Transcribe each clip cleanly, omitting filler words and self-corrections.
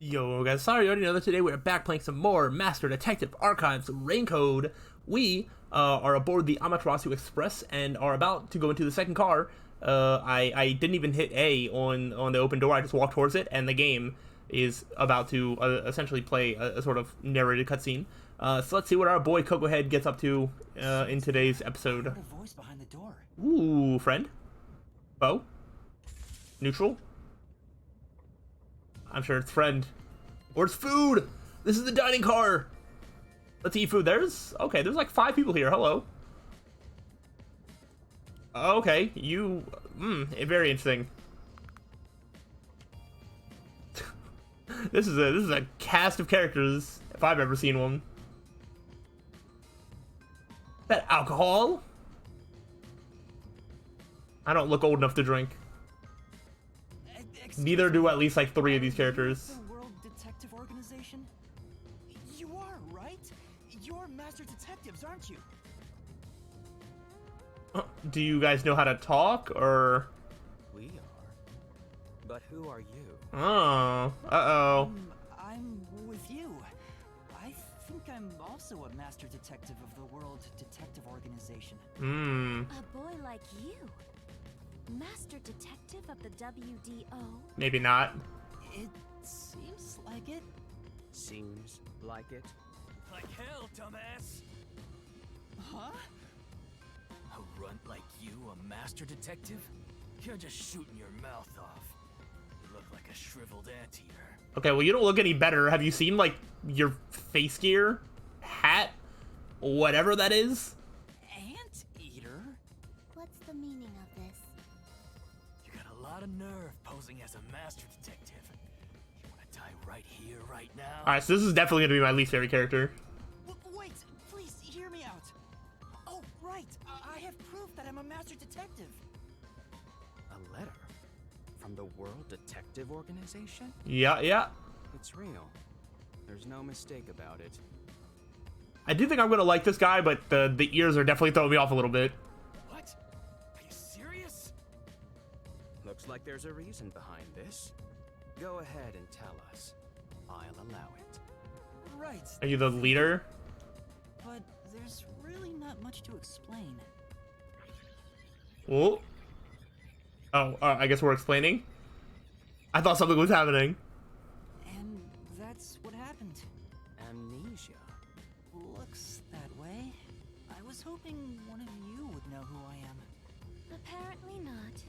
Yo guys, sorry you already know that today we're back playing some more Master Detective Archives Raincode. We are aboard the Amaterasu Express and are about to go into the second car. I didn't even hit A on the open door, I just walked towards it, and the game is about to essentially play a sort of narrated cutscene. So let's see what our boy Cocohead gets up to in today's episode. I heard a voice behind the door. Ooh, friend? Foe? Neutral? I'm sure it's friend. Or it's food! This is the dining car! Let's eat food. There's like 5 people here. Hello. Okay, you... very interesting. This is a cast of characters, if I've ever seen one. That alcohol? I don't look old enough to drink. Neither do at least like 3 of these characters. The World Detective Organization? You are, right? You're master detectives, aren't you? Do you guys know how to talk, or? We are. But who are you? Oh, uh-oh. I'm with you. I think I'm also a master detective of the World Detective Organization. A boy like you? Master detective of the WDO? Maybe not. It seems like it. Seems like it. Like hell, dumbass! Huh? A runt like you, a master detective? You're just shooting your mouth off. You look like a shriveled anteater. Okay, well, you don't look any better. Have you seen, like, your face gear? Hat? Whatever that is? Anteater? What's the meaning of this? You got a lot of nerve posing as a master detective. You wanna die right here, right now? Alright, so this is definitely gonna be my least favorite character. Wait, please hear me out. Oh, right. I have proof that I'm a master detective. A letter? From the World Detective Organization? Yeah. It's real. There's no mistake about it. I do think I'm gonna like this guy, but the ears are definitely throwing me off a little bit. What? Are you serious? Looks like there's a reason behind this. Go ahead and tell us. I'll allow it. Right. Are you the leader? But there's really not much to explain. Oh. I guess we're explaining? I thought something was happening. And that's what happened. Amnesia. Looks that way. I was hoping one of you would know who I am. Apparently not.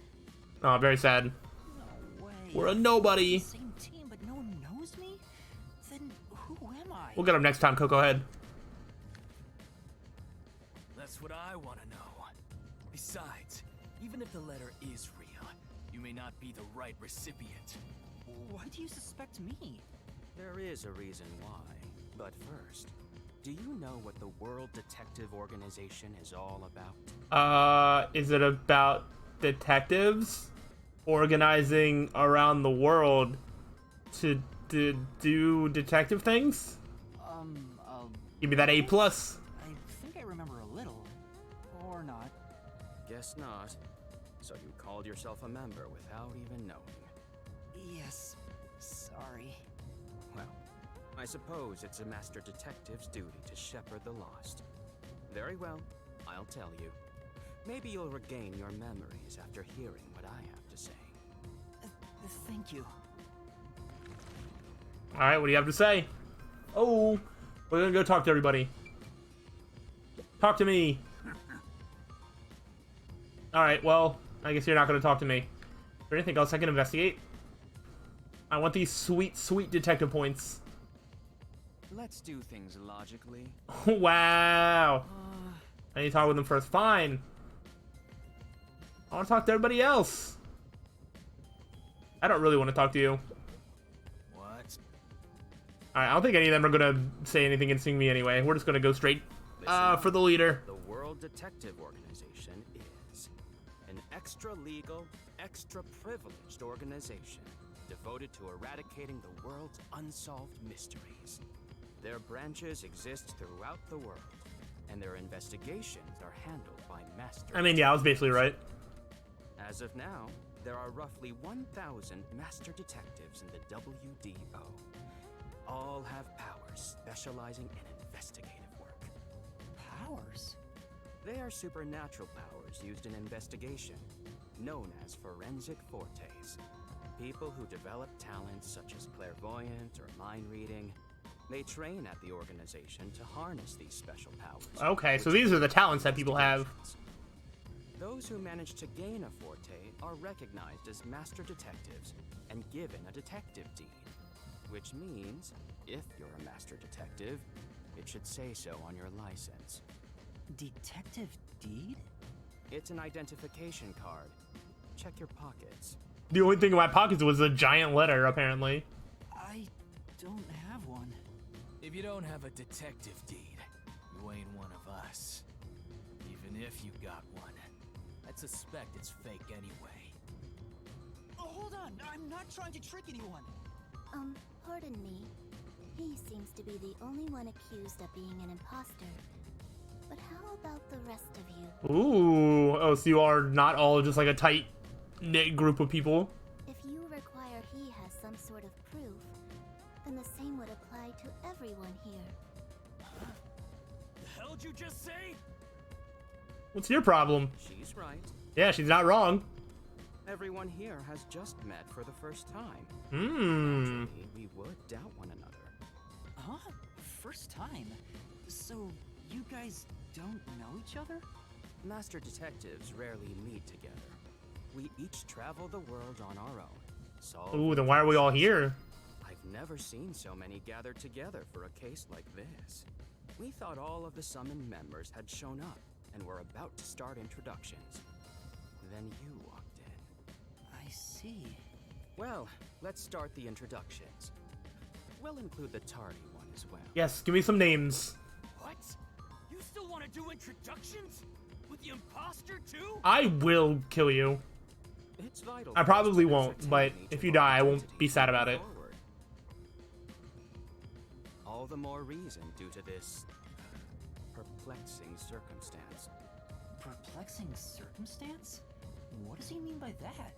Oh, very sad. No way. We're a nobody. Same team, but no one knows me? Then who am I? We'll get him next time, Cocohead. That's what I wanna know. Besides, even if the letter is real, you may not be the right recipient. Why do you suspect me? There is a reason why. But first, do you know what the World Detective Organization is all about? Is it about detectives organizing around the world to do detective things? Give me that A+. I think I remember a little. Or not. Guess not. So you called yourself a member without even knowing. Yes. Sorry. Well, I suppose it's a master detective's duty to shepherd the lost. Very well, I'll tell you. Maybe you'll regain your memories after hearing what I have to say. Thank you. Alright, what do you have to say? Oh, we're gonna go talk to everybody. Talk to me. Alright, well, I guess you're not gonna talk to me. Is there anything else I can investigate? I want these sweet, sweet detective points. Let's do things logically. Wow. I need to talk with them first. Fine. I want to talk to everybody else. I don't really want to talk to you. What? Alright, I don't think any of them are gonna say anything and sing me anyway. We're just gonna go straight for the leader. The World Detective Organization is an extra-legal, extra-privileged organization devoted to eradicating the world's unsolved mysteries. Their branches exist throughout the world, and their investigations are handled by master. I mean, yeah, I was basically right. As of now, there are roughly 1,000 master detectives in the WDO, all have powers specializing in investigative work. Powers? They are supernatural powers used in investigation, known as forensic fortes. People who develop talents such as clairvoyant or mind reading, they train at the organization to harness these special powers. Okay, so these are the talents that people have. Those who manage to gain a forte are recognized as master detectives and given a detective deed. Which means, if you're a master detective, it should say so on your license. Detective deed? It's an identification card. Check your pockets. The only thing in my pockets was a giant letter, apparently. I don't have one. If you don't have a detective deed, you ain't one of us. Even if you got one, I'd suspect it's fake anyway. Oh, hold on. I'm not trying to trick anyone. Pardon me. He seems to be the only one accused of being an imposter. But how about the rest of you? Ooh. Oh, so you are not all just like a tight-knit group of people? If you require he has some sort of proof, then the same would apply to everyone here. The hell'd you just say? What's your problem? She's right. Yeah, she's not wrong. Everyone here has just met for the first time. Hmm. Naturally, we would doubt one another. Huh? First time? So, you guys don't know each other? Master detectives rarely meet together. We each travel the world on our own. Solve Ooh, then why are we all here? I've never seen so many gathered together for a case like this. We thought all of the summoned members had shown up and were about to start introductions. Then you walked in. I see. Well, let's start the introductions. We'll include the tardy one as well. Yes, give me some names. What? You still want to do introductions? With the imposter too? I will kill you. It's vital. I for us probably to won't, ascertain but each if of you our die, I won't identities be sad about moving it. forward. All the more reason due to this perplexing circumstance. Perplexing circumstance? What does he mean by that?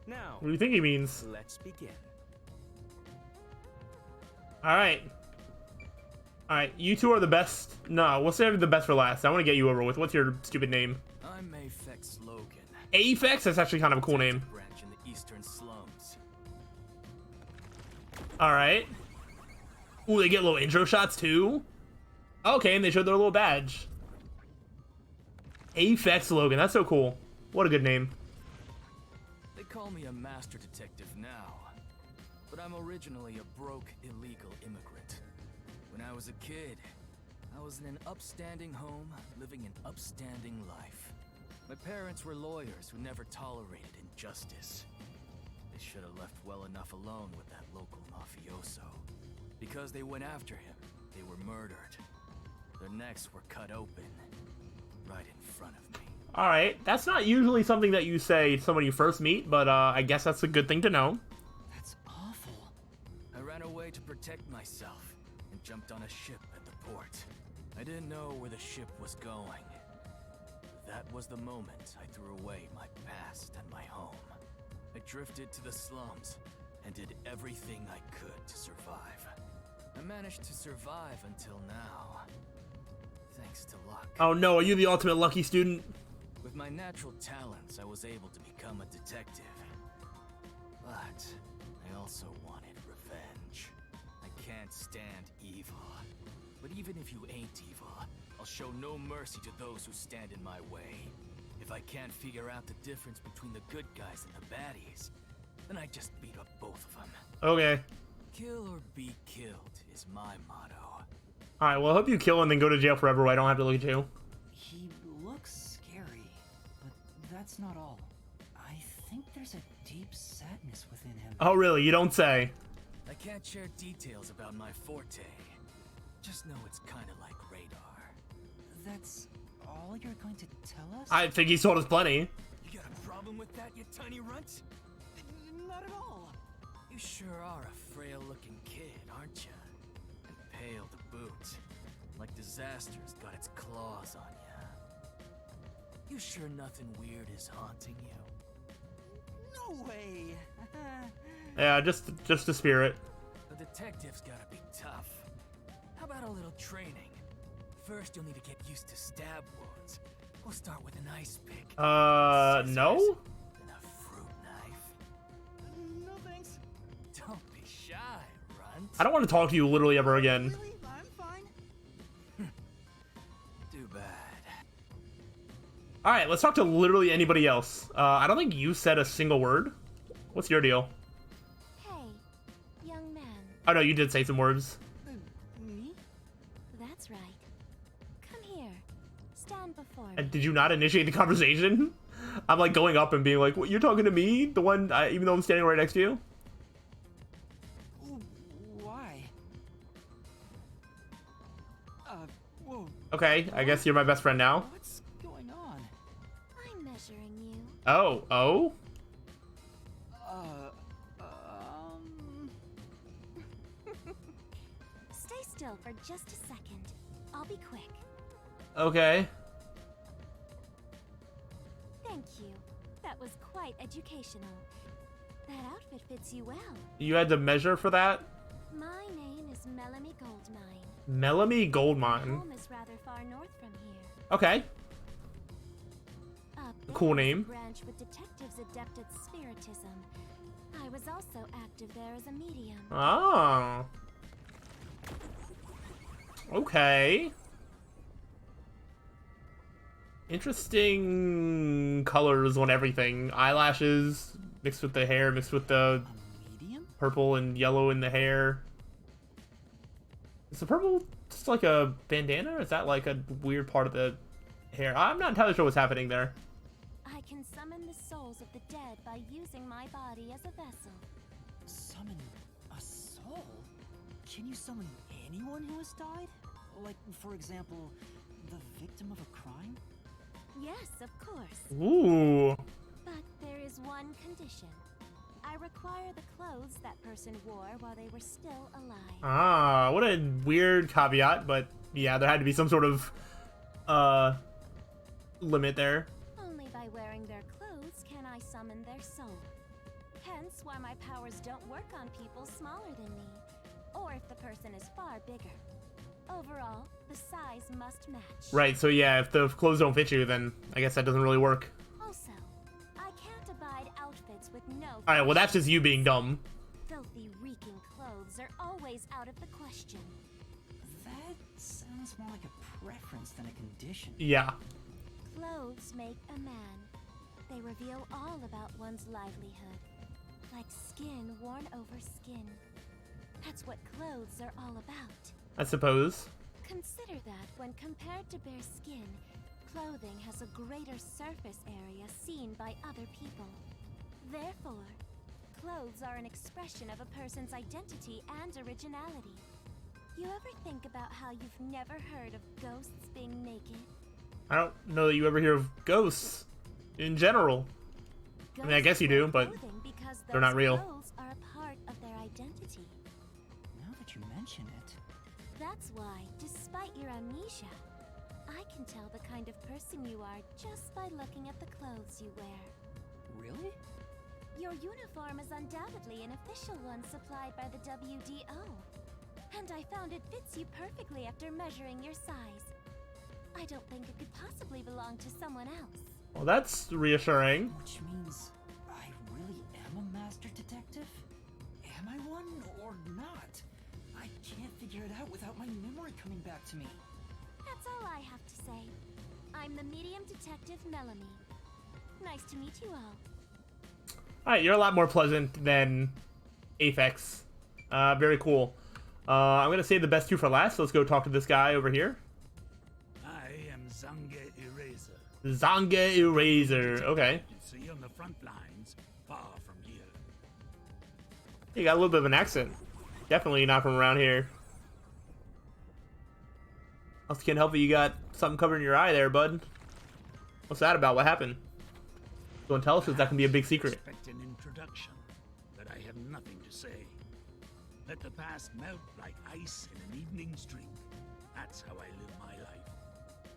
Now, What do you think he means? let's begin. Alright. Alright, you two are the best. No, we'll save the best for last. I want to get you over with. What's your stupid name? I'm Afex Logan. Aphex? That's actually kind of a cool name. Branch in the eastern slums. Alright. Ooh, they get little intro shots too? Okay, and they showed their little badge. Aphex Logan. That's so cool. What a good name. They call me a master detective now, but I'm originally a broke, illegal immigrant. When I was a kid, I was in an upstanding home, living an upstanding life. My parents were lawyers who never tolerated injustice. They should have left well enough alone with that local mafioso. Because they went after him, they were murdered. Their necks were cut open, right in front of me. Alright, that's not usually something that you say to someone you first meet, but I guess that's a good thing to know. That's awful. I ran away to protect myself and jumped on a ship at the port. I didn't know where the ship was going. That was the moment I threw away my past and my home. I drifted to the slums and did everything I could to survive. I managed to survive until now, thanks to luck. Oh no, are you the ultimate lucky student? With my natural talents, I was able to become a detective. But I also wanted revenge. I can't stand evil. But even if you ain't evil, I'll show no mercy to those who stand in my way. If I can't figure out the difference between the good guys and the baddies, then I just beat up both of them. Okay. Kill or be killed is my motto. Alright, well I hope you kill and then go to jail forever where I don't have to look at you. He looks scary, but that's not all. I think there's a deep sadness within him. Oh really, you don't say. I can't share details about my forte. Just know it's kind of like radar. That's all you're going to tell us? I think he's told us plenty. You got a problem with that, you tiny runt? Not at all. You sure are a frail-looking kid, aren't you? And pale to boot. Like disaster's got its claws on you. You sure nothing weird is haunting you? No way. Yeah, just the spirit. A A detective's gotta be tough. How about a little training? First, you'll need to get used to stab wounds. We'll start with an ice pick. No? Then a fruit knife. No thanks. Don't be shy, Runt. I don't want to talk to you literally ever again. Really? I'm fine. Too bad. Alright, let's talk to literally anybody else. I don't think you said a single word. What's your deal? Hey, young man. Oh no, you did say some words. Me? That's right. Come here. Stand before me. And did you not initiate the conversation? I'm like going up and being like, what, you're talking to me? The one, even though I'm standing right next to you? Why? Whoa. Okay, I guess you're my best friend now. What's going on? I'm measuring you. Oh, oh? Stay still for just a second. I'll be quick. Okay. Thank you. That was quite educational. That outfit fits you well. You had to measure for that? My name is Melanie Goldmine. Melanie Goldmine. Home is rather far north from here. Okay. Up Cool there is a name. branch with detectives adept at spiritism. I was also active there as a medium. Oh. Okay. Interesting colors on everything. Eyelashes mixed with the hair, mixed with the A medium? purple and yellow in the hair. Is the purple just like a bandana, or is that like a weird part of the hair? I'm not entirely sure what's happening there. I can summon the souls of the dead by using my body as a vessel. Summon a soul? Can you summon anyone who has died? Like, for example, the victim of a crime? Yes, of course. Ooh. But there is one condition. I require the clothes that person wore while they were still alive. Ah, what a weird caveat, but yeah, there had to be some sort of limit there. Only by wearing their clothes can I summon their soul. Hence why my powers don't work on people smaller than me, or if the person is far bigger. Overall, the size must match. Right, so yeah, if the clothes don't fit you, then I guess that doesn't really work. Also, I can't abide outfits with no Alright, well that's just you being dumb. filthy, reeking clothes are always out of the question. That sounds more like a preference than a condition. Yeah. Clothes make a man. They reveal all about one's livelihood. Like skin worn over skin. That's what clothes are all about. I suppose. Consider that when compared to bare skin, clothing has a greater surface area seen by other people. Therefore, clothes are an expression of a person's identity and originality. You ever think about how you've never heard of ghosts being naked? I don't know that you ever hear of ghosts in general. I mean, I guess you do, but because they're not real. Clothes are a part of their identity. Now that you mention it, That's why, despite your amnesia, I can tell the kind of person you are just by looking at the clothes you wear. really? Your uniform is undoubtedly an official one supplied by the WDO. And I found it fits you perfectly after measuring your size. I don't think it could possibly belong to someone else. Well, that's reassuring. Which means I really am a master detective? Am I one or not? I can't figure it out without my memory coming back to me. That's all I have to say. I'm the medium detective Melanie. Nice to meet you all. Alright, you're a lot more pleasant than Aphex. Very cool. I'm gonna save the best two for last, so let's go talk to this guy over here. I am Zange Eraser. Zange Eraser. Okay. You see on the front lines, far from here. You got a little bit of an accent. Definitely not from around here. Also can't help it, you got something covering your eye there, bud. What's that about? What happened? Don't tell us, because that can be a big secret. Expect an introduction, but I have nothing to say. Let the past melt like ice in an evening's drink. That's how I live my life.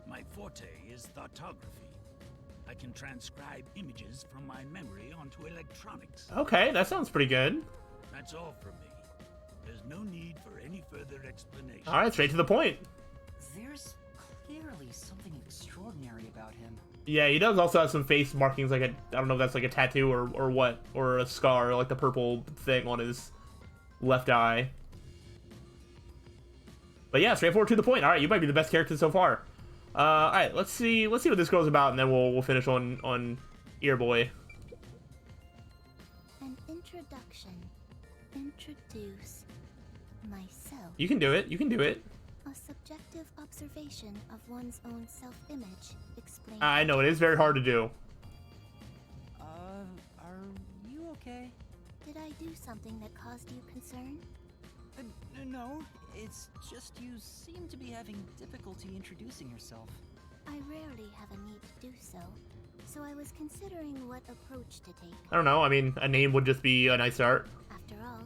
My forte is thoughtography. I can transcribe images from my memory onto electronics. Okay, that sounds pretty good. That's all from me. There's no need for any further explanation. All right, straight to the point. There's clearly something extraordinary about him. Yeah, he does also have some face markings, like I don't know if that's like a tattoo or what, or a scar, like the purple thing on his left eye. But yeah, straightforward to the point. All right, you might be the best character so far. All right, let's see what this girl's about, and then we'll finish on Earboy. An introduction. Introduce myself. You can do it. You can do it. A subjective observation of one's own self-image. Explain. I know it is very hard to do. Are you okay? Did I do something that caused you concern? No, it's just you seem to be having difficulty introducing yourself. I rarely have a need to do so, so I was considering what approach to take. I don't know. I mean, a name would just be a nice start. After all,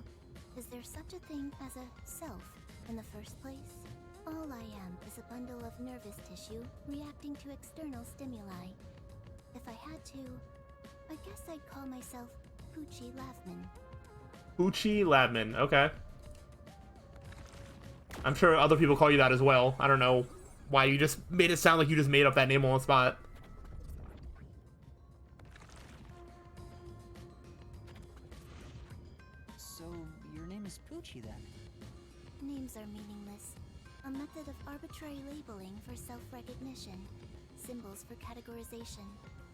is there such a thing as a self in the first place? All I am is a bundle of nervous tissue reacting to external stimuli. If I had to, I guess I'd call myself Poochie Lavman. Poochie Lavman. Okay. I'm sure other people call you that as well. I don't know why you just made it sound like you just made up that name on the spot. So, your name is Poochie then? Names are meaningless. A method of arbitrary labeling for self-recognition. Symbols for categorization.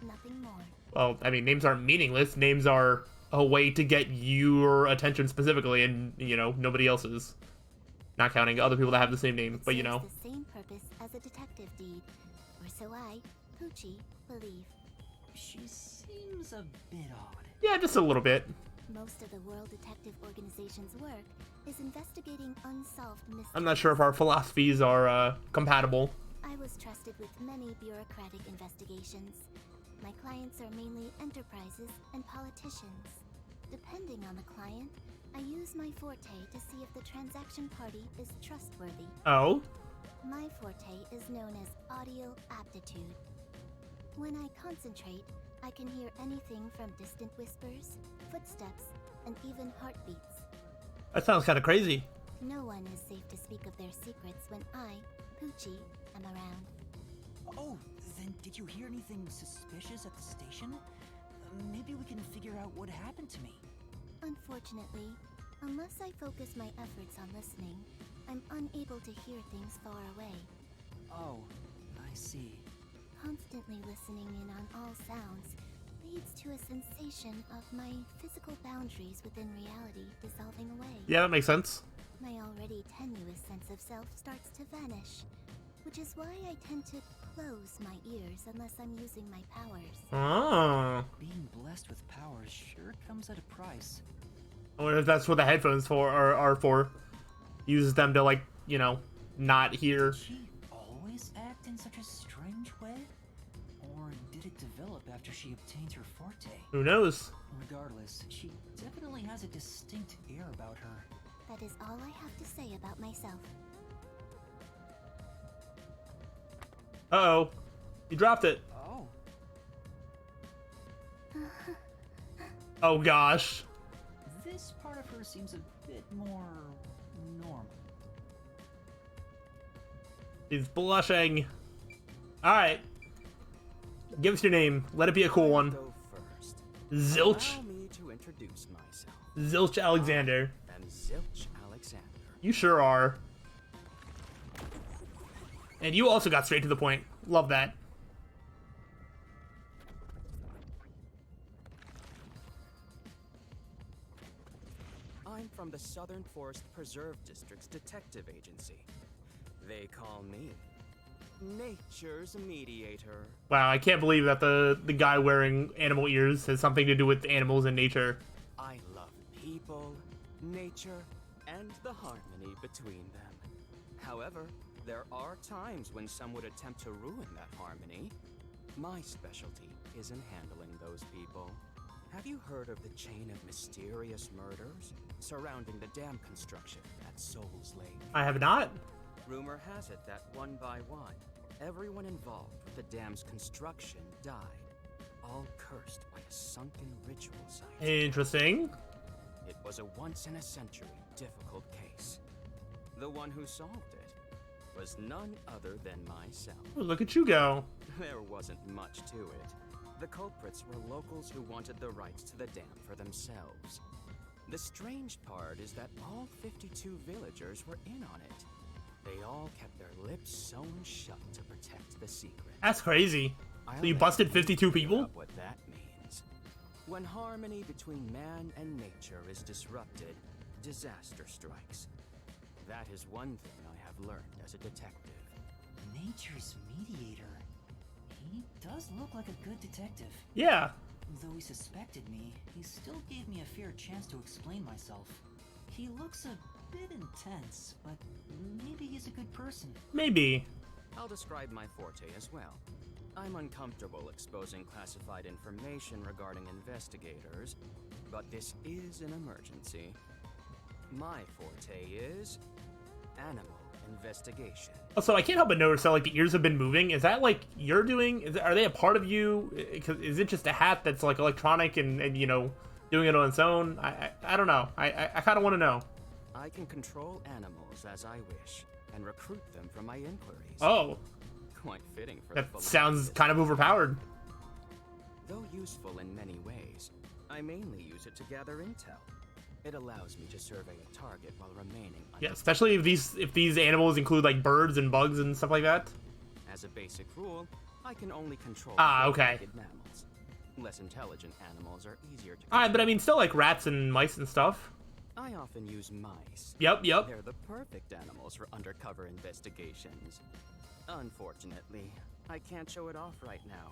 Nothing more. Well, I mean, names aren't meaningless. Names are a way to get your attention specifically, and, you know, nobody else's. Not counting other people that have the same name, but you know. It serves the same purpose as a detective deed. Or so I, Poochie, believe. She seems a bit odd. Yeah, just a little bit. Most of the World Detective Organization's work is investigating unsolved mysteries. I'm not sure if our philosophies are compatible. I was trusted with many bureaucratic investigations. My clients are mainly enterprises and politicians. Depending on the client, I use my forte to see if the transaction party is trustworthy. Oh? My forte is known as audio aptitude. When I concentrate, I can hear anything from distant whispers, footsteps, and even heartbeats. That sounds kind of crazy. No one is safe to speak of their secrets when I, Poochie, am around. Oh, then did you hear anything suspicious at the station? Maybe we can figure out what happened to me. Unfortunately, unless I focus my efforts on listening, I'm unable to hear things far away. Oh, I see. Constantly listening in on all sounds leads to a sensation of my physical boundaries within reality dissolving away. Yeah, that makes sense. My already tenuous sense of self starts to vanish, which is why I tend to close my ears unless I'm using my powers. Oh. Being blessed with powers sure comes at a price. I wonder if that's what the headphones are for. Uses them to, like, you know, not hear. Did she always act in such a strange way? Or did it develop after she obtained her forte? Who knows? Regardless, she definitely has a distinct air about her. That is all I have to say about myself. Uh-oh. You dropped it. Oh. Oh, gosh. This part of her seems a bit more normal. He's blushing. Alright. Give us your name. Let it be a cool one. Go first. Zilch. Allow me to introduce myself. Zilch Alexander. I'm Zilch Alexander. You sure are. And you also got straight to the point. Love that. I'm from the Southern Forest Preserve District's detective agency. They call me Nature's Mediator. Wow, I can't believe that the guy wearing animal ears has something to do with animals and nature. I love people, nature, and the harmony between them. However, there are times when some would attempt to ruin that harmony. My specialty is in handling those people. Have you heard of the chain of mysterious murders surrounding the dam construction at Souls Lake? I have not. Rumor has it that one by one, everyone involved with the dam's construction died, all cursed by a sunken ritual site. Interesting. It was a once-in-a-century difficult case. The one who solved it was none other than myself. Oh, look at you go. There wasn't much to it. The culprits were locals who wanted the rights to the dam for themselves. The strange part is that all 52 villagers were in on it. They all kept their lips sewn shut to protect the secret. That's crazy. I'll So you let busted 52 figure people? out what that means. When harmony between man and nature is disrupted, disaster strikes. That is one thing I have learned as a detective. Nature's mediator. He does look like a good detective. Yeah. Though he suspected me, he still gave me a fair chance to explain myself. He looks a bit intense, but maybe he's a good person. Maybe. I'll describe my forte as well. I'm uncomfortable exposing classified information regarding investigators, but this is an emergency. My forte is animal investigation. Also, I can't help but notice that like the ears have been moving. Is that like you're doing? Are they a part of you? Is it just a hat that's like electronic and you know doing it on its own? I don't know. I kind of want to know. I can control animals as I wish and recruit them for my inquiries. Oh, Quite fitting for that the sounds philosophy. kind of overpowered. Though useful in many ways, I mainly use it to gather intel. It allows me to survey a target while remaining Yeah, especially if these animals include like birds and bugs and stuff like that. As a basic rule, I can only control Okay. four-legged mammals. Less intelligent animals are easier to Alright, but I control. mean still like rats and mice and stuff. I often use mice. Yep. They're the perfect animals for undercover investigations. Unfortunately, I can't show it off right now,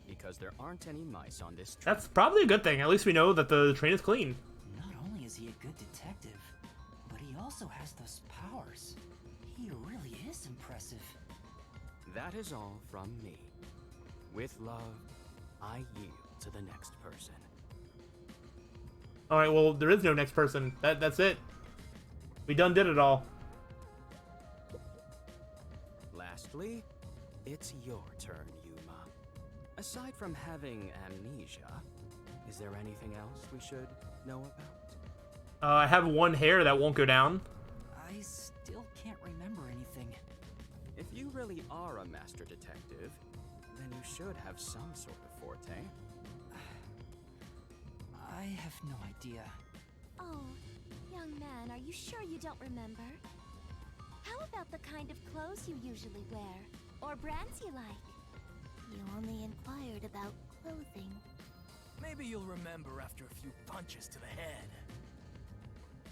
because there aren't any mice on this trip. That's probably a good thing. At least we know that the train is clean. Not only is he a good detective, but he also has those powers. He really is impressive. That is all from me. With love, I yield to the next person. Alright, well, there is no next person. That's it. We done did it all. Lastly, it's your turn, Yuma. Aside from having amnesia, is there anything else we should know about? I have one hair that won't go down. I still can't remember anything. If you really are a master detective, then you should have some sort of forte. I have no idea. Oh, young man, are you sure you don't remember? How about the kind of clothes you usually wear? Or brands you like? You only inquired about clothing. Maybe you'll remember after a few punches to the head.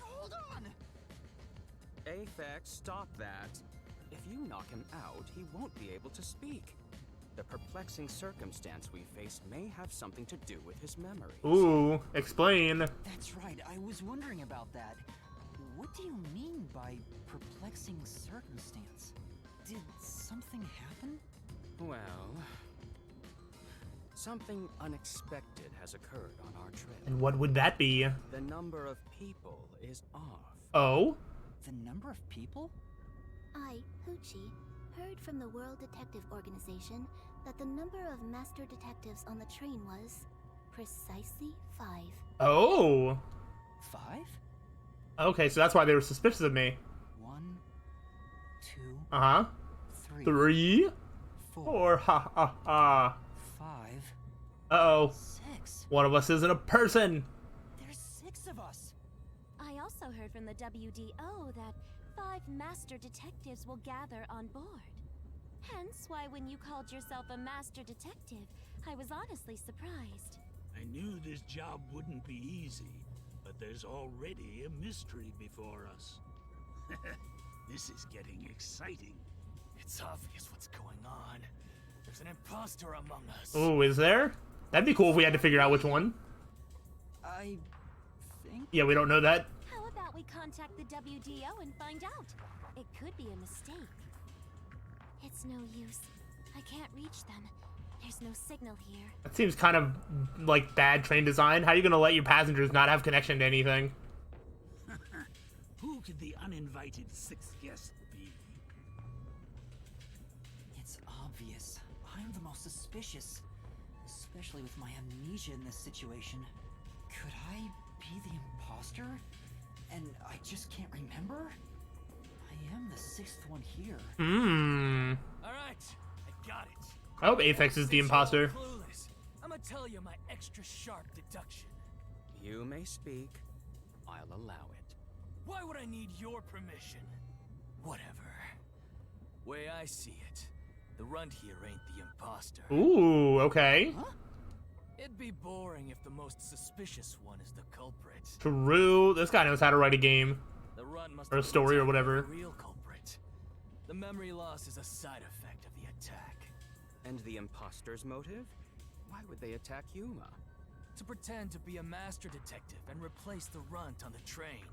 Hold on! Aphex, stop that. If you knock him out, he won't be able to speak. The perplexing circumstance we face may have something to do with his memories. Ooh, explain. That's right, I was wondering about that. What do you mean by perplexing circumstance? Did something happen? Well, something unexpected has occurred on our trip. And what would that be? The number of people is off. Oh? The number of people? I, Hoochie, heard from the World Detective Organization that the number of master detectives on the train was precisely 5. Oh. 5? Okay, so that's why they were suspicious of me. 1, 2, Uh-huh. 3, 3, 4, 4, ha ha ha. 5, Uh-oh. 6. One of us isn't a person. There's 6 of us. I also heard from the WDO that 5 master detectives will gather on board. Hence why when you called yourself a master detective, I was honestly surprised. I knew this job wouldn't be easy, but there's already a mystery before us. This is getting exciting. It's obvious what's going on. There's an imposter among us. Ooh, is there? That'd be cool if we had to figure out which one. I think... Yeah, we don't know that. How about we contact the WDO and find out? It could be a mistake. It's no use. I can't reach them. There's no signal here. That seems kind of like bad train design. How are you gonna let your passengers not have connection to anything? Who could the uninvited 6th guest be? It's obvious. I'm the most suspicious. Especially with my amnesia in this situation. Could I be the imposter? imposter? And I just can't remember? I am the sixth one here. Alright, I got it. I hope Aphex is the Since you're all imposter. clueless, I'm gonna tell you my extra sharp deduction. You may speak. I'll allow it. Why would I need your permission? Whatever. Way I see it, the runt here ain't the imposter. Ooh, okay. It'd be boring if the most suspicious one is the culprit. True. This guy knows how to write a game. The runt must Or a have story or attacked whatever. the real culprit. The memory loss is a side effect of the attack. And the imposter's motive? Why would they attack Yuma? To pretend to be a master detective and replace the runt on the train.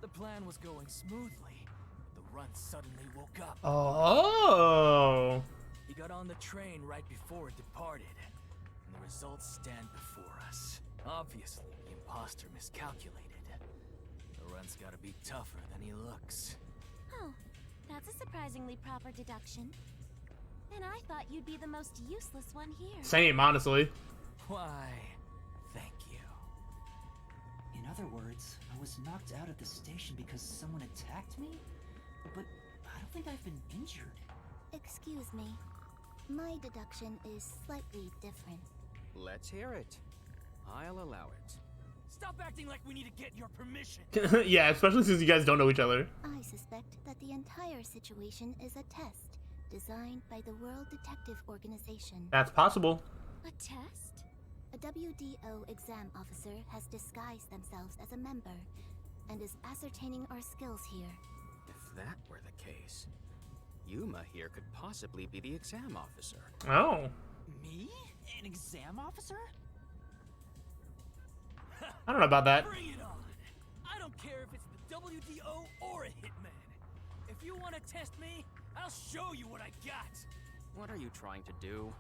The plan was going smoothly. The runt suddenly woke up. Oh. He got on the train right before it departed. And the results stand before us. Obviously, the imposter miscalculated. The runt's gotta be tougher than he looks. Oh, that's a surprisingly proper deduction. And I thought you'd be the most useless one here. Same, honestly. Why, thank you. In other words, I was knocked out at the station because someone attacked me? But I don't think I've been injured. Excuse me. My deduction is slightly different. Let's hear it. I'll allow it. Stop acting like we need to get your permission. Yeah, especially since you guys don't know each other. I suspect that the entire situation is a test designed by the World Detective Organization. That's possible. A test? A WDO exam officer has disguised themselves as a member and is ascertaining our skills here. If that were the case, Yuma here could possibly be the exam officer. Oh. Me? An exam officer? I don't know about that. Bring it on! I don't care if it's the WDO or a hitman. If you want to test me, I'll show you what I got. What are you trying to do?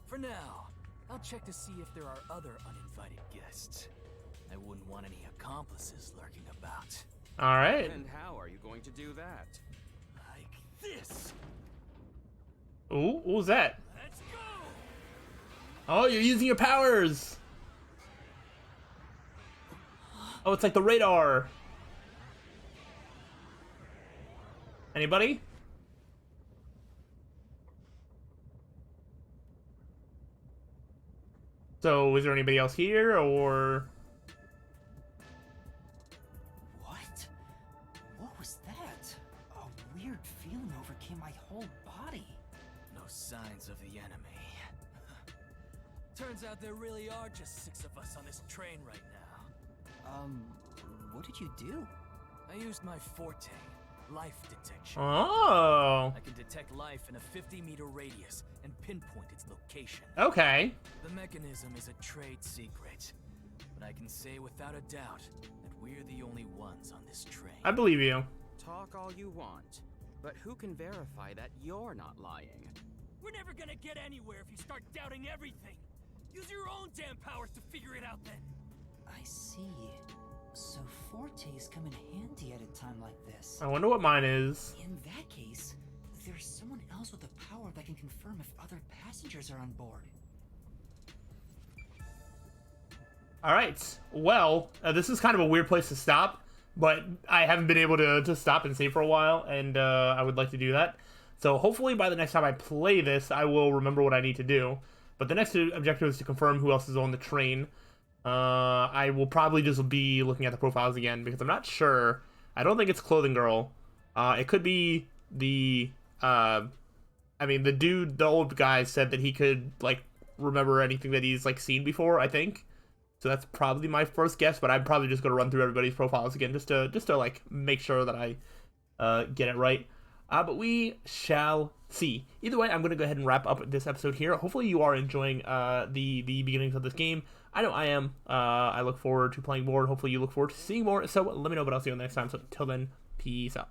For now, I'll check to see if there are other uninvited guests. I wouldn't want any accomplices lurking about. All right. And how are you going to do that? Like this. Ooh, what was that? Let's go! Oh, you're using your powers. Oh, it's like the radar. Anybody? So, is there anybody else here, or... What? What was that? A weird feeling overcame my whole body. No signs of the enemy. Turns out there really are just 6 of us on this train right now. What did you do? I used my forte, life detection. Oh, I can detect life in a 50-meter radius and pinpoint its location. okay. The mechanism is a trade secret, but I can say without a doubt that we're the only ones on this train. I believe you. Talk all you want, but who can verify that you're not lying? We're never gonna get anywhere if you start doubting everything. Use your own damn powers to figure it out then. I see. So fortes come in handy at a time like this. I wonder what mine is. In that case, there's someone else with a power that can confirm if other passengers are on board. All right. Well, this is kind of a weird place to stop, but I haven't been able to stop and save for a while, and I would like to do that. So hopefully by the next time I play this, I will remember what I need to do. But the next objective is to confirm who else is on the train. I will probably just be looking at the profiles again because I'm not sure. I don't think it's Clothing Girl. It could be the, I mean, the dude, the old guy said that he could, like, remember anything that he's, like, seen before, I think. So that's probably my first guess, but I'm probably just going to run through everybody's profiles again just to like, make sure that I get it right. But we shall see. Either way, I'm going to go ahead and wrap up this episode here. Hopefully you are enjoying the beginnings of this game. I know I am. I look forward to playing more. Hopefully you look forward to seeing more. So let me know what I'll see you next time. So until then, peace out.